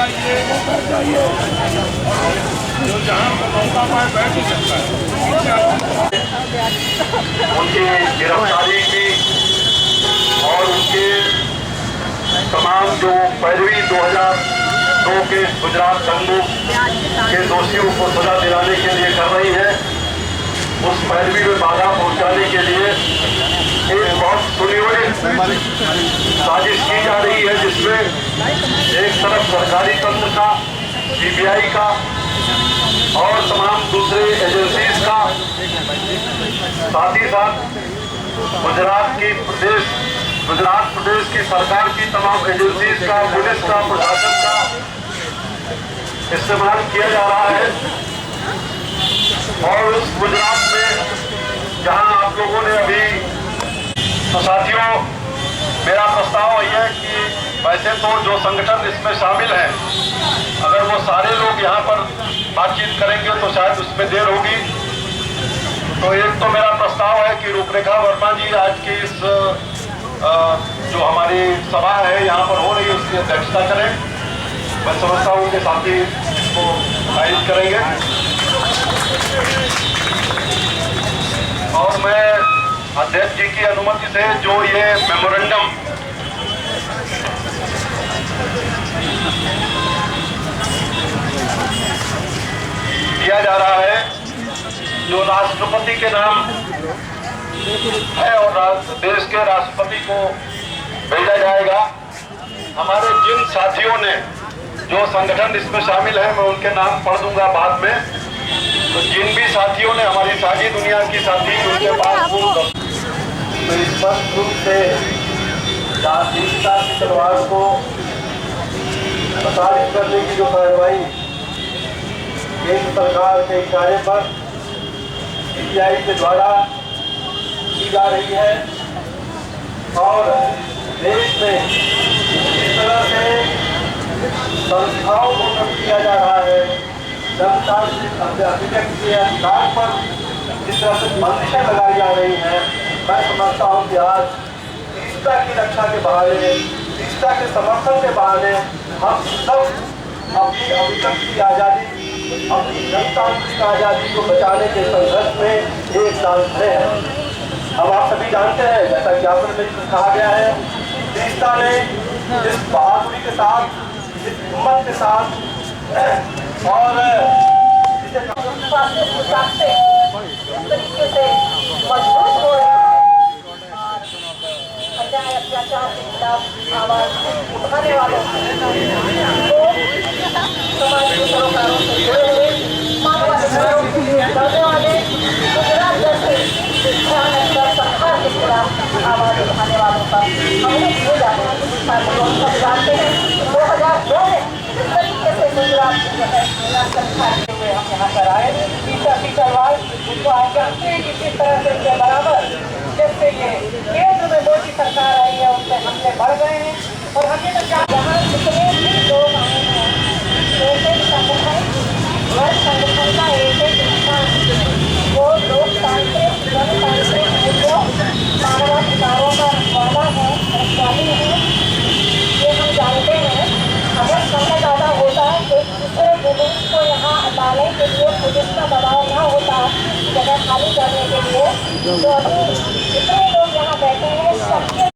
जाइए, जो जहाँ पर मौका पाए बैठ ही सकता है। उनकी गिरफ्तारी की और उनके तमाम जो पैरवी 2002 के गुजरात दंगों के दोषियों को सजा दिलाने के लिए कर रही है, उस पैरवी में बाधा पहुंचाने के लिए एक बहुत सुनियोजित साजिश की जा रही है, जिसमें एक तरफ सरकारी तंत्र का, सीबीआई का और तमाम दूसरे एजेंसीज का, साथ ही साथ गुजरात प्रदेश की सरकार की तमाम एजेंसीज का, पुलिस का, प्रशासन का इस्तेमाल किया जा रहा है। और उस गुजरात में जहां आप लोगों ने अभी, तो साथियों मेरा प्रस्ताव यह है कि वैसे तो जो संगठन इसमें शामिल हैं, अगर वो सारे लोग यहाँ पर बातचीत करेंगे तो शायद उसमें देर होगी। तो एक तो मेरा प्रस्ताव है कि रूपरेखा वर्मा जी आज की इस जो हमारी सभा है यहाँ पर हो रही है उसकी अध्यक्षता करें। मैं समझता हूँ कि साथी इसको गाइड करेंगे और मैं अध्यक्ष जी की अनुमति से जो ये मेमोरेंडम दिया जा रहा है, जो राष्ट्रपति के नाम है और देश के राष्ट्रपति को भेजा जाएगा। हमारे जिन साथियों ने, जो संगठन इसमें शामिल है, मैं उनके नाम पढ़ दूंगा बाद में। तो जिन भी साथियों ने, हमारी साझी दुनिया की साथी, उनके पास तो स्पष्ट रूप से राजनीतिकता की तलवार को प्रसारित करने की जो कार्रवाई केंद्र सरकार के इशारे पर सीबीआई के द्वारा की जा रही है और देश में जिस तरह से संस्थाओं को कम किया जा रहा है, लोकतांत्रिक अभिव्यक्ति के अधिकार पर जिस तरह से बंदिशें लगाई जा रही हैं, मैं समझता हूँ कि आज तीव्रता की रक्षा के बहाने, तीव्रता के समर्थन के बहाने हम सब अपनी अभिव्यक्ति की आज़ादी, अपनी जनतांत्रिक आज़ादी को बचाने के संघर्ष में एक साथ खड़े हैं। अब आप सभी जानते हैं, जैसा ज्ञापन में कहा गया है, तीव्रता ने इस बहादुरी के साथ, इस हिम्मत के साथ और तरीके से मजबूत हो रहे अन्याय अत्याचार के खिलाफ आवाज उठाने वालों को समाज के सरोकारों से जुड़े हुए मानवाधिकारों के लिए लड़ने वाले गुजरात जैसे सरकार के खिलाफ आवाज उठाने वालों का हमने किए जाने हम सब जानते हैं। 2002 में जिस तरीके से गुजरात जो है सरकार के हुए हम यहाँ पर आए, फीचरवाल उनको आप जानते हैं किसी तरह से उनके बराबर जैसे ये केंद्र में मोदी सरकार आई है उनसे हमले बढ़ गए हैं। और हमें तो यहाँ जितने भी लोग आए हैं, एक एक संगठन, हर संगठन का एक एक इंसान वो लोकतांत्रिक जनतांत्रिक मूल्यों मानवाधिकारों का रखवाला है, रखवाली है, ये हम जानते हैं। अगर समय ज़्यादा होता है तो दूसरे जुलूस को यहाँ डालने के लिए पुलिस का दबाव न होता जगह खाली करने के लिए, तो अभी जितने लोग यहाँ बैठे हैं सबके